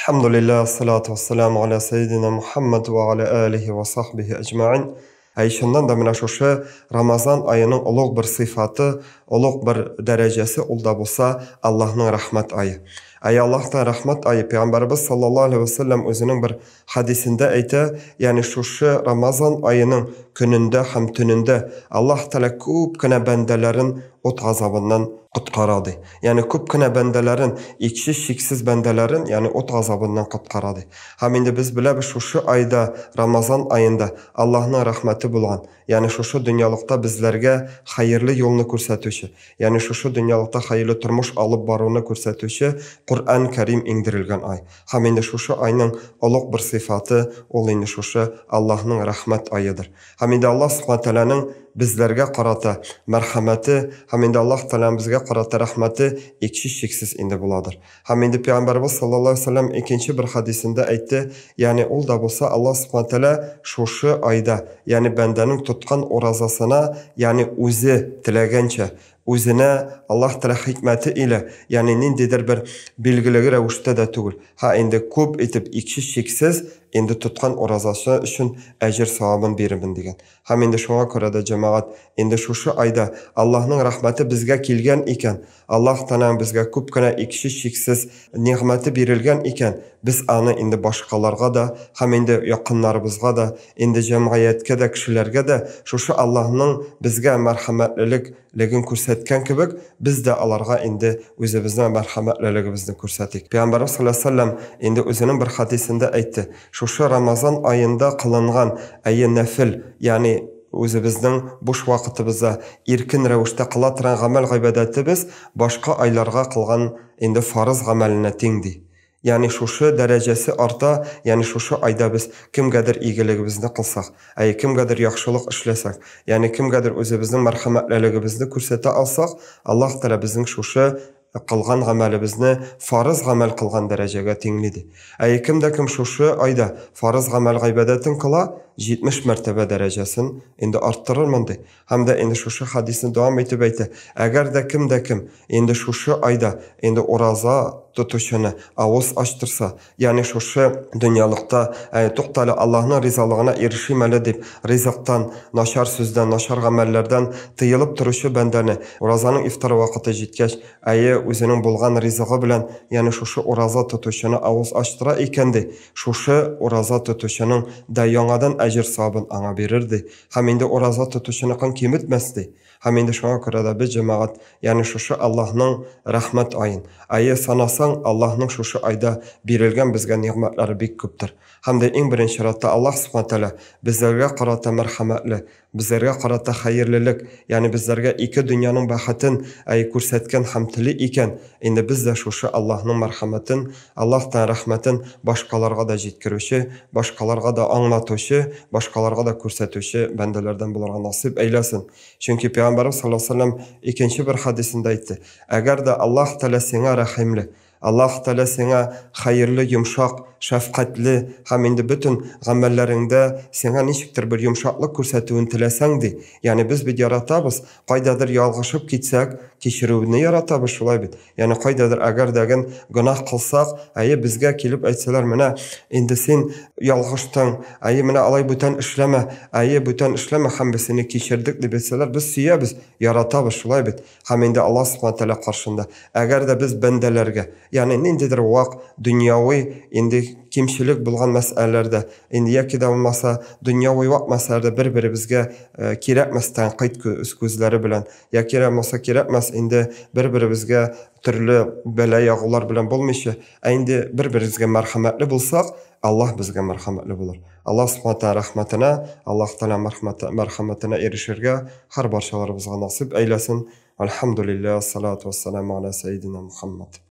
Elhamdülillah, salatu vesselamu ala seyyidina Muhammed ve ala alihi ve sahbihi ecma'in. Şundan da mina şoşu Ramazan ayının uluq bir sıfatı, uluq bir derecesi olda bulsa Allah'ın rahmet ayı. Allah'tan rahmet ayı. Peygamberimiz sallallahu aleyhi ve sellem özünün bir hadisinde aytı, yani şoşu Ramazan ayının gününde hem tününde Allah Teala köpkene bendelerin ot azabından qutqaradı. Yani köpkene bendelerin, ikisi şiksiz bendelerin yani ot azabından qutqaradı. Hem indi biz bilemiz şoşu ayda, Ramazan ayında Allah'ın rahmeti bulan, yani şoşu dünyalıkta bizlerge hayırlı yolunu ko'rsatuvchi, yani şoşu dünyalıkta hayırlı turmuş alıp baruvni ko'rsatuvchi Kur'an-ı Kerim indirilgan ay. Hem indi şoşu ayının uluq bir sıfatı, ol indi şoşu Allah'ın rahmet ayıdır. Hem indi Allah subhanahu teala'nın bizlerge qarata merhameti, hem indi Allah Teala bizge qarata rahmeti ikisi şiksiz indi buladır. Hem indi Peygamberimiz sallallahu aleyhi ve sellem ikinci bir hadisinde aytdı, yani ol da bulsa Allah subhanahu teala şoşu ayda, yani bendenin tutkan orazasına, yani o'zi tilagancha, o'zine Allah Teala hikmeti ile, yani nindidir bir belgiligi ravishda da tugul. Ha endi ko'p etib ikisi şiksiz endi tutkan orazası üçün ajr savobini berimin degan. Ham endi shunga ko'ra da jamoat endi shu ayda Allohning rahmati bizga kelgan ekan, Alloh Taolo bizga ko'pgina ikisi şiksiz ne'mati berilgan ekan, biz ani endi boshqalarga da, ham endi yaqinlarimizga da, endi jamiyatga da, kishilarga da shu Allohning bizga marhamatliligini ko'rsatgan kibik, biz de alarga endi o'zimizning marhamatliligimizni ko'rsatik. Peygamberimiz sallallohu alayhi vasallam endi o'zining bir hadisinde aytdi, şu Ramazan ayında kılıngan ayı nafil, yani o'zimizning boş vaqtimizda erkin ravishda qila turgan amal ibodatimiz boshqa aylarga qilgan endi farz amaline tengdi. Yani şu derecesi arta, yani şu ayda biz kimgadir iyiligimizni qilsak, kimgadir yaxshilik ishlasak, yani kimgadir o'zimizning marhamatliligimizni ko'rsata alsak, Allah Teala bizning şu qilgan amalimizni farz amal qilgan darajaga tenglidi. Kimda kim şu ayda farz amal ibodatin qila 70 martaba darajasin endi arttırırman de. Hem de endi şu hadisini devam etib aytdi. Agar da kim endi şu ayda endi oraza tutuşunu avuz açtırsa, yani şu dünyalıkta to'xtali Allah'ın rizalığına erişimeli deb rizqdan, naşar sözden, naşar amellerden tıyılıp turuşu bendeni orazanın iftar vaqti jetkach o'zining bo'lgan rizqi bilan, yani şu oraza tutuşunu avuz açtıra ekendi. Şu oraza tutuşunun da yangadan ajr savobini anga berirdi. Hem endi oraza tutuşunu qan kemitmasdi. Hem endi şuna ko'ra da biz jamoat, yani şu Allah'ның rahmet ayın. Ayı sanasan Allah'ның şu ayda berilgan bizga ne'matlari bek ko'pdir. Hem de eng birinchi sharatda Allah subhanahu taala bizlarga qarata marhamatli, bizlarga qarata xayrlilik, yani bizlarga iki dunyoning baxatin ko'rsatgan hamtili ekan. Endi biz de şu Allah'ның marhamatin, Allah'tan rahmetin boshqalarga da jetkiruvchi, boshqalarga da anglatuvchi, boshqalarga da ko'rsatuvchi bandalardan bo'larga nasib eylesin. Çünkü Peygamberimiz sallallahu aleyhi ve sellem ikinci bir hadisinde aytdi. Agar da Allah Teala senga rahimli, Allah Teala senga hayırlı, yumşak, şefkatli, hem indi bütün amellerinde senga nechikdir bir yumşaklık ko'rsatuvini tilasangdi. Yani biz bir yaratabız, qaydadir yalg'ishib ketsek, kechiruvni yaratabız shulay bit. Yani qaydadir agar dagin gunoh qilsak, bizga kelib aytsalar, mana endi sen yalg'ishding, mana alay butan ishlama, butan ishlama, ham biz seni kechirdik deb aytsalar, biz suyamiz, yaratabız shulay bit. Ham endi Allah subhanahu taala qarshında agar da biz bandalarga, yani nindidir vaq dunyoviy endi kimchilik bo'lgan masalalarda, endi yoki da bo'lmasa dunyoviy vaq masalada bir-birimizga kerakmas tanqid ko'zlari bilan, yoki bo'lmasa kerakmas endi bir-birimizga turli bala yog'ular bilan bo'lmishi, endi bir-birimizga marhamatli bo'lsak, Allah bizga marhamatli bo'lar. Allah subhanahu taala rahmatına, Allah Teala marhamatına erishirga har barchalarimizga nasib eylesin. Elhamdülillah, salatu vesselamu ala seyyidina Muhammed.